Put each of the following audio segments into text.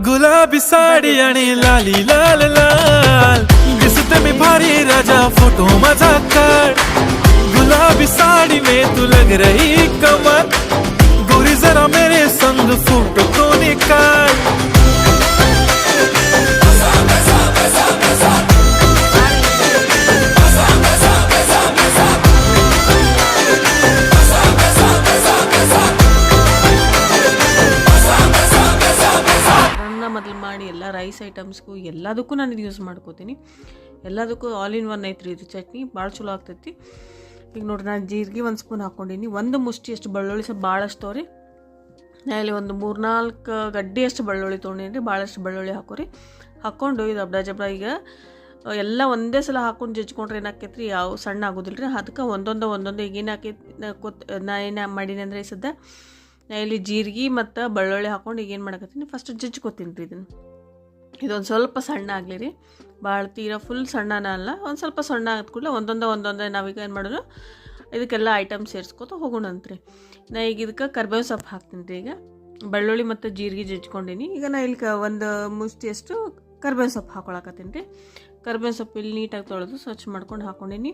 गुलाबी साडी आणि लाली लाल लाल दिसते मी भारी राजा फोटो माझा काढ गुलाबी साड़ी में तू लग रही कमर गोरी जरा मेरे संग फोटो तो निकाल ಮೊದಲು ಮಾಡಿ ಎಲ್ಲ ರೈಸ್ ಐಟಮ್ಸ್ಗೂ ಎಲ್ಲದಕ್ಕೂ ನಾನು ಇದು ಯೂಸ್ ಮಾಡ್ಕೋತೀನಿ. ಎಲ್ಲದಕ್ಕೂ ಆಲ್ ಇನ್ ಒನ್ ಐತ್ರಿ ಇದು ಚಟ್ನಿ ಭಾಳ ಚಲೋ ಆಗ್ತೈತಿ. ಈಗ ನೋಡ್ರಿ ನಾನು ಜೀರಿಗೆ 1 ಸ್ಪೂನ್ ಹಾಕ್ಕೊಂಡೀನಿ. 1 ಮುಷ್ಟಿ ಅಷ್ಟು ಬೆಳ್ಳುಳ್ಳಿ ಸ್ವಲ್ಪ ಭಾಳಷ್ಟು ರೀ. ಅಲ್ಲಿ ಒಂದು 3-4 ಗಡ್ಡೆ ಅಷ್ಟು ಬೆಳ್ಳುಳ್ಳಿ ತೊಗೊಂಡೇನಿ. ಭಾಳಷ್ಟು ಬೆಳ್ಳುಳ್ಳಿ ಹಾಕೋರಿ. ಹಾಕ್ಕೊಂಡು ಇದು ಅಬ್ಡ ಜಬ್ಡ ಈಗ ಎಲ್ಲ ಒಂದೇ ಸಲ ಹಾಕ್ಕೊಂಡು ಜಜ್ಕೊಂಡ್ರೆ ಏನಾಕೈತ್ರಿ ಯಾವ ಸಣ್ಣ ಆಗೋದಿಲ್ಲ ರೀ. ಅದಕ್ಕೆ ಒಂದೊಂದು ಈಗ ಏನು ಹಾಕೈತಿ ನಾ ಏನು ಮಾಡೀನಿ ಅಂದರೆ ಈ ಸದ್ಯ ನಾ ಇಲ್ಲಿ ಜೀರಿಗೆ ಮತ್ತು ಬೆಳ್ಳುಳ್ಳಿ ಹಾಕ್ಕೊಂಡು ಈಗ ಏನು ಮಾಡಕತ್ತೀನಿ ಫಸ್ಟ್ ಜಜ್ಕೋತೀನಿ ರೀ ಇದೊಂದು ಸ್ವಲ್ಪ ಸಣ್ಣ ಆಗಲಿ ರೀ. ಭಾಳ ತೀರಾ ಫುಲ್ ಸಣ್ಣನ ಅಲ್ಲ, ಒಂದು ಸ್ವಲ್ಪ ಸಣ್ಣ ಆದ ಕೂಡಲೇ ಒಂದೊಂದೇ ನಾವೀಗ ಏನು ಮಾಡೋದು ಇದಕ್ಕೆಲ್ಲ ಐಟಮ್ ಸೇರಿಸ್ಕೊತ ಹೋಗೋಣಂತ್ರಿ. ನಾ ಈಗ ಇದಕ್ಕೆ ಕರ್ಬೇವು ಸೊಪ್ಪು ಹಾಕ್ತೀನಿ ರೀ. ಈಗ ಬೆಳ್ಳುಳ್ಳಿ ಮತ್ತು ಜೀರಿಗೆ ಜಜ್ಕೊಂಡೀನಿ. ಈಗ ನಾ ಇಲ್ಲಿ ಒಂದು ಮುಷ್ಟಿಯಷ್ಟು ಕರ್ಬೇವು ಸೊಪ್ಪು ಹಾಕೊಳಕತ್ತೀನಿ ರೀ. ಕರ್ಬೇವು ಸೊಪ್ಪು ಇಲ್ಲಿ ನೀಟಾಗಿ ತೊಳೆದು ಸ್ವಚ್ಛ ಮಾಡ್ಕೊಂಡು ಹಾಕ್ಕೊಂಡೀನಿ.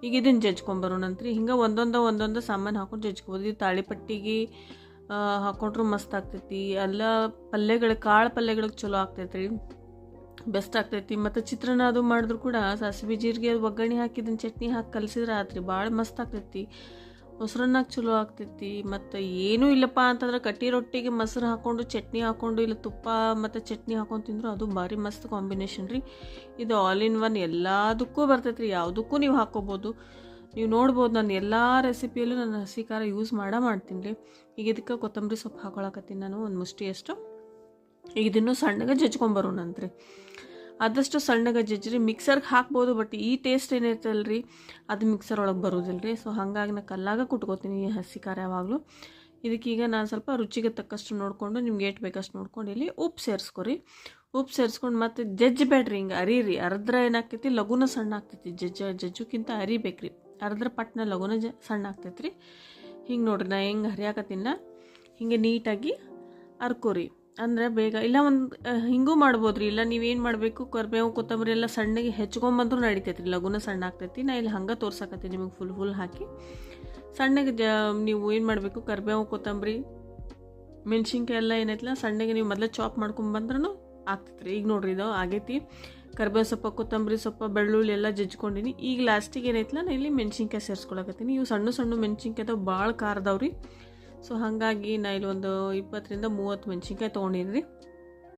ಈಗ ಇದನ್ನು ಜಜ್ಕೊಂಬರೋಣಂತ್ರಿ. ಹಿಂಗೆ ಒಂದೊಂದು ಸಾಮಾನು ಹಾಕೊಂಡು ಜಜ್ಕೊಬೋದು. ಇದು ತಾಳಿಪಟ್ಟಿಗೆ ಹಾಕೊಂಡ್ರು ಮಸ್ತ್ ಆಗ್ತೈತಿ. ಎಲ್ಲ ಕಾಳು ಪಲ್ಯಗಳಿಗೆ ಚಲೋ ಆಗ್ತೈತಿ ರೀ, ಬೆಸ್ಟ್ ಆಗ್ತೈತಿ. ಮತ್ತು ಚಿತ್ರಾನ್ನ ಅದು ಮಾಡಿದ್ರು ಕೂಡ ಸಾಸಿವೆ ಜೀರಿಗೆ ಒಗ್ಗರಣೆ ಹಾಕಿದ್ದನ್ನು ಚಟ್ನಿ ಹಾಕಿ ಕಲಸಿದ್ರೆ ಆತ್ರಿ ಭಾಳ ಮಸ್ತ್ ಆಗ್ತೈತಿ. ಮೊಸರನ್ನಾಗ ಚಲೋ ಆಗ್ತೈತಿ. ಮತ್ತು ಏನೂ ಇಲ್ಲಪ್ಪ ಅಂತಂದ್ರೆ ಕಟ್ಟಿ ರೊಟ್ಟಿಗೆ ಮೊಸರು ಹಾಕ್ಕೊಂಡು ಚಟ್ನಿ ಹಾಕ್ಕೊಂಡು ಇಲ್ಲ ತುಪ್ಪ ಮತ್ತು ಚಟ್ನಿ ಹಾಕೊಂಡು ತಿಂದ್ರು ಅದು ಭಾರಿ ಮಸ್ತ್ ಕಾಂಬಿನೇಷನ್ ರೀ. ಇದು ಆಲ್ ಇನ್ ಒನ್ ಎಲ್ಲದಕ್ಕೂ ಬರ್ತೈತಿ ರೀ. ಯಾವುದಕ್ಕೂ ನೀವು ಹಾಕ್ಕೋಬೋದು. ನೀವು ನೋಡ್ಬೋದು ನಾನು ಎಲ್ಲ ರೆಸಿಪಿಯಲ್ಲೂ ನಾನು ಹಸಿ ಖಾರ ಯೂಸ್ ಮಾಡ್ತೀನಿ ರೀ. ಈಗ ಇದಕ್ಕೆ ಕೊತ್ತಂಬರಿ ಸೊಪ್ಪು ಹಾಕೊಳಕತ್ತೀನಿ ನಾನು ಒಂದು ಮುಷ್ಟಿಯಷ್ಟು. ಈಗ ಇದನ್ನು ಸಣ್ಣಗೆ ಜಜ್ಕೊಂಬರೋಣಂತ್ರಿ. ಆದಷ್ಟು ಸಣ್ಣಗೆ ಜಜ್ರಿ ಮಿಕ್ಸರ್ಗೆ ಹಾಕ್ಬೋದು. ಬಟ್ ಈ ಟೇಸ್ಟ್ ಏನೈತಲ್ಲ ರೀ ಅದು ಮಿಕ್ಸರ್ ಒಳಗೆ ಬರೋದಿಲ್ಲ ರೀ. ಸೊ ಹಾಗಾಗಿ ನಾನು ಕಲ್ಲಾಗ ಕುಟ್ಕೋತೀನಿ ಈ ಹಸಿ ಖಾರ ಯಾವಾಗಲೂ. ಇದಕ್ಕೀಗ ನಾನು ಸ್ವಲ್ಪ ರುಚಿಗೆ ತಕ್ಕಷ್ಟು ನೋಡಿಕೊಂಡು ನಿಮ್ಗೆ ಏಟ್ ಬೇಕಷ್ಟು ನೋಡ್ಕೊಂಡು ಇಲ್ಲಿ ಉಪ್ಪು ಸೇರಿಸ್ಕೊರಿ. ಉಪ್ಪು ಸೇರಿಸ್ಕೊಂಡು ಮತ್ತು ಜಜ್ಬೇಡ್ರಿ, ಹಿಂಗೆ ಅರಿರಿ. ಅರ್ದ್ರೆ ಏನಾಗ್ತೈತಿ ಲಘುನ ಸಣ್ಣ ಆಗ್ತೈತಿ. ಜಜ್ಜಕ್ಕಿಂತ ಅರಿಬೇಕ್ರಿ. ಅರ್ದ್ರ ಪಟ್ನ ಲಘುನ ಸಣ್ಣ ಆಗ್ತೈತಿ ರೀ. ಹಿಂಗೆ ನೋಡ್ರಿ ನಾ ಹೆಂಗೆ ಹರಿಯಾಕತ್ತೀನ ಹಿಂಗೆ ನೀಟಾಗಿ ಅರ್ಕೋರಿ. ಅಂದರೆ ಬೇಗ ಇಲ್ಲ ಒಂದು ಹಿಂಗೂ ಮಾಡ್ಬೋದು ರೀ. ಇಲ್ಲ ನೀವೇನು ಮಾಡಬೇಕು ಕರಿಬೇವು ಕೊತ್ತಂಬರಿ ಎಲ್ಲ ಸಣ್ಣಗೆ ಹೆಚ್ಕೊಂಬಂದ್ರೂ ನಡಿತೈತಿ ರೀ, ಲಘುನ ಸಣ್ಣ ಆಗ್ತೈತಿ. ನಾ ಇಲ್ಲಿ ಹಂಗೆ ತೋರ್ಸಕತ್ತೀನಿ ನಿಮಗೆ ಫುಲ್ ಹಾಕಿ ಸಣ್ಣಗೆ ನೀವು ಏನು ಮಾಡಬೇಕು ಕರಿಬೇವು ಕೊತ್ತಂಬರಿ ಮೆಣಸಿನ್ಕಾಯಿ ಎಲ್ಲ ಏನೈತಿಲ್ಲ ಸಣ್ಣಗೆ ನೀವು ಮೊದಲೇ ಚಾಪ್ ಮಾಡ್ಕೊಂಬಂದ್ರೂ ಆಗ್ತೈತಿ ರೀ. ಈಗ ನೋಡ್ರಿ ಇದು ಆಗೈತಿ. ಕರಿಬೇವು ಸೊಪ್ಪು ಕೊತ್ತಂಬರಿ ಸೊಪ್ಪು ಬೆಳ್ಳುಳ್ಳಿ ಎಲ್ಲ ಜಜ್ಕೊಂಡಿನಿ. ಈಗ ಲಾಸ್ಟಿಗೆ ಏನೈತಿಲ್ಲ ನಾನು ಇಲ್ಲಿ ಮೆಣಸಿನ್ಕಾಯಿ ಸೇರಿಸ್ಕೊಳಕತ್ತೀನಿ. ಇವು ಸಣ್ಣ ಮೆಣಸಿನ್ಕಾಯ್ದು ಭಾಳ ಖಾರದವ್ರಿ. ಸೊ ಹಾಗಾಗಿ ನಾ ಇಲ್ಲಿ ಒಂದು 20-30 ಮೆಣಸಿನ್ಕಾಯಿ ತೊಗೊಂಡಿನಿ ರೀ.